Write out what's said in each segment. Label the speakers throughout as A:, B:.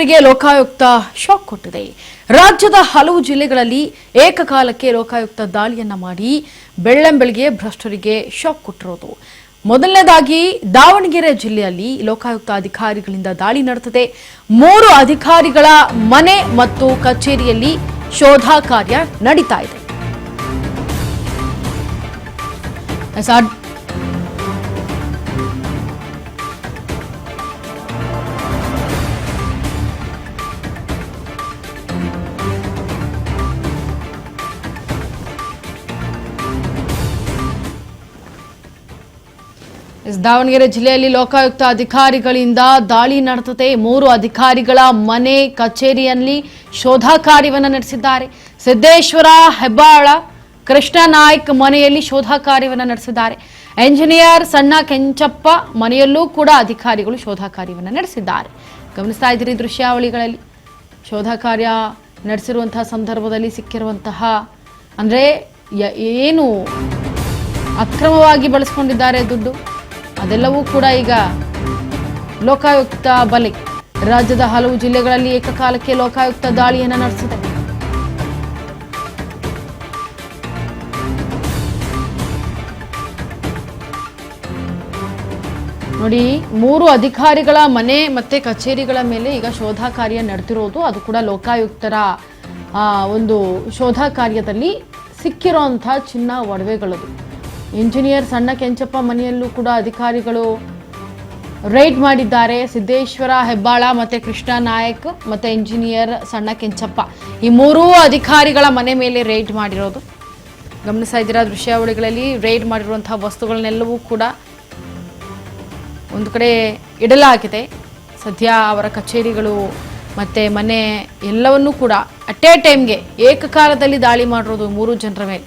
A: ಬೆಳ್ಳಂಬೆಳಗ್ಗೆ Lokayukta shock ಕೊಟ್ಟಿದೆ. ರಾಜ್ಯದ ಹಲವು ಜಿಲ್ಲೆಗಳಲ್ಲಿ ಏಕಕಾಲಕ್ಕೆ ಲೋಕಾಯುಕ್ತ ದಾಳಿಯನ್ನ ಮಾಡಿ ಬೆಳ್ಳಂಬೆಳಗ್ಗೆ ಭ್ರಷ್ಟರಿಗೆ ಶಾಕ್ ಕೊಟ್ಟಿರೋದು. ಮೊದಲನೇದಾಗಿ ದಾವಣಗೆರೆ ಜಿಲ್ಲೆಯಲ್ಲಿ ಲೋಕಾಯುಕ್ತ ಅಧಿಕಾರಿಗಳಿಂದ ದಾಳಿ ನಡೆದಿದೆ. 3 ಅಧಿಕಾರಿಗಳ ಮನೆ ಮತ್ತು ಕಚೇರಿಯಲ್ಲಿ ಶೋಧ ಕಾರ್ಯ ನಡೀತಾ ಇದೆ. ದಾವಣಗೆರೆ ಜಿಲ್ಲೆಯಲ್ಲಿ ಲೋಕಾಯುಕ್ತ ಅಧಿಕಾರಿಗಳಿಂದ ದಾಳಿ ನಡೆದಿದೆ. 3 ಅಧಿಕಾರಿಗಳ ಮನೆ ಕಚೇರಿಯಲ್ಲಿ ಶೋಧ ಕಾರ್ಯವನ್ನು ನಡೆಸಿದ್ದಾರೆ. ಸಿದ್ದೇಶ್ವರ ಹೆಬ್ಬಾಳ, ಕೃಷ್ಣ ನಾಯ್ಕ್ ಮನೆಯಲ್ಲಿ ಶೋಧ ಕಾರ್ಯವನ್ನು ನಡೆಸಿದ್ದಾರೆ. ಎಂಜಿನಿಯರ್ ಸಣ್ಣ ಕೆಂಚಪ್ಪ ಮನೆಯಲ್ಲೂ ಕೂಡ ಅಧಿಕಾರಿಗಳು ಶೋಧ ಕಾರ್ಯವನ್ನು ನಡೆಸಿದ್ದಾರೆ. ಗಮನಿಸ್ತಾ ಇದ್ದೀರಿ ದೃಶ್ಯಾವಳಿಗಳಲ್ಲಿ ಶೋಧ ಕಾರ್ಯ ನಡೆಸಿರುವಂತಹ ಸಂದರ್ಭದಲ್ಲಿ ಸಿಕ್ಕಿರುವಂತಹ ಅಂದ್ರೆ ಏನು ಅಕ್ರಮವಾಗಿ ಬಳಸಿಕೊಂಡಿದ್ದಾರೆ ದುಡ್ಡು, ಅದೆಲ್ಲವೂ ಕೂಡ ಈಗ ಲೋಕಾಯುಕ್ತ ಬಲೆ. ರಾಜ್ಯದ ಹಲವು ಜಿಲ್ಲೆಗಳಲ್ಲಿ ಏಕಕಾಲಕ್ಕೆ ಲೋಕಾಯುಕ್ತ ದಾಳಿಯನ್ನು ನಡೆಸಿದೆ. ನೋಡಿ, 3 ಅಧಿಕಾರಿಗಳ ಮನೆ ಮತ್ತೆ ಕಚೇರಿಗಳ ಮೇಲೆ ಈಗ ಶೋಧ ಕಾರ್ಯ ನಡೆದಿರೋದು. ಅದು ಕೂಡ ಲೋಕಾಯುಕ್ತರ ಒಂದು ಶೋಧ ಕಾರ್ಯದಲ್ಲಿ ಸಿಕ್ಕಿರೋಂತಹ ಚಿನ್ನ ಒಡವೆಗಳದು. ಇಂಜಿನಿಯರ್ ಸಣ್ಣ ಕೆಂಚಪ್ಪ ಮನೆಯಲ್ಲೂ ಕೂಡ ಅಧಿಕಾರಿಗಳು ರೈಡ್ ಮಾಡಿದ್ದಾರೆ. ಸಿದ್ದೇಶ್ವರ ಹೆಬ್ಬಾಳ ಮತ್ತೆ ಕೃಷ್ಣ ನಾಯಕ್ ಮತ್ತೆ ಇಂಜಿನಿಯರ್ ಸಣ್ಣ ಕೆಂಚಪ್ಪ, ಈ 3 ಅಧಿಕಾರಿಗಳ ಮನೆ ಮೇಲೆ ರೈಡ್ ಮಾಡಿರೋದು. ಗಮನಿಸ್ತಾ ಇದ್ದೀರಾ ದೃಶ್ಯಾವಳಿಗಳಲ್ಲಿ ರೈಡ್ ಮಾಡಿರುವಂತಹ ವಸ್ತುಗಳನ್ನೆಲ್ಲವೂ ಕೂಡ ಒಂದು ಕಡೆ ಇಡಲಾಗಿದೆ. ಸದ್ಯ ಅವರ ಕಚೇರಿಗಳು ಮತ್ತೆ ಮನೆ ಎಲ್ಲವನ್ನೂ ಕೂಡ ಅಟ್ ಎ ಟೈಮ್ಗೆ ಏಕಕಾಲದಲ್ಲಿ ದಾಳಿ ಮಾಡಿರೋದು 3 ಜನರ ಮೇಲೆ.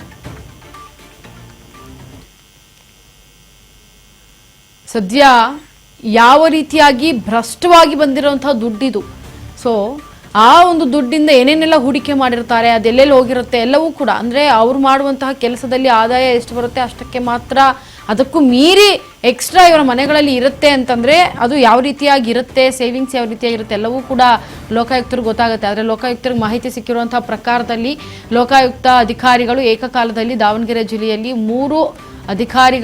A: ಸದ್ಯ ಯಾವ ರೀತಿಯಾಗಿ ಭ್ರಷ್ಟವಾಗಿ ಬಂದಿರುವಂತಹ ದುಡ್ಡಿದು. ಸೊ ಆ ಒಂದು ದುಡ್ಡಿಂದ ಏನೇನೆಲ್ಲ ಹೂಡಿಕೆ ಮಾಡಿರ್ತಾರೆ, ಅದೆಲ್ಲೆಲ್ಲಿ ಹೋಗಿರುತ್ತೆ ಎಲ್ಲವೂ ಕೂಡ ಅಂದ್ರೆ ಅವ್ರು ಮಾಡುವಂತಹ ಕೆಲಸದಲ್ಲಿ ಆದಾಯ ಎಷ್ಟು ಬರುತ್ತೆ ಅಷ್ಟಕ್ಕೆ ಮಾತ್ರ, ಅದಕ್ಕೂ ಮೀರಿ ಎಕ್ಸ್ಟ್ರಾ ಇವರ ಮನೆಗಳಲ್ಲಿ ಇರುತ್ತೆ ಅಂತಂದ್ರೆ ಅದು ಯಾವ ರೀತಿಯಾಗಿ ಇರುತ್ತೆ, ಸೇವಿಂಗ್ಸ್ ಯಾವ ರೀತಿಯಾಗಿರುತ್ತೆ ಎಲ್ಲವೂ ಕೂಡ ಲೋಕಾಯುಕ್ತರಿಗೆ ಗೊತ್ತಾಗುತ್ತೆ. ಆದರೆ ಲೋಕಾಯುಕ್ತರಿಗೆ ಮಾಹಿತಿ ಸಿಕ್ಕಿರುವಂತಹ ಪ್ರಕಾರದಲ್ಲಿ ಲೋಕಾಯುಕ್ತ ಅಧಿಕಾರಿಗಳು ಏಕಕಾಲದಲ್ಲಿ ದಾವಣಗೆರೆ ಜಿಲ್ಲೆಯಲ್ಲಿ 3 ಅಧಿಕಾರಿಗಳು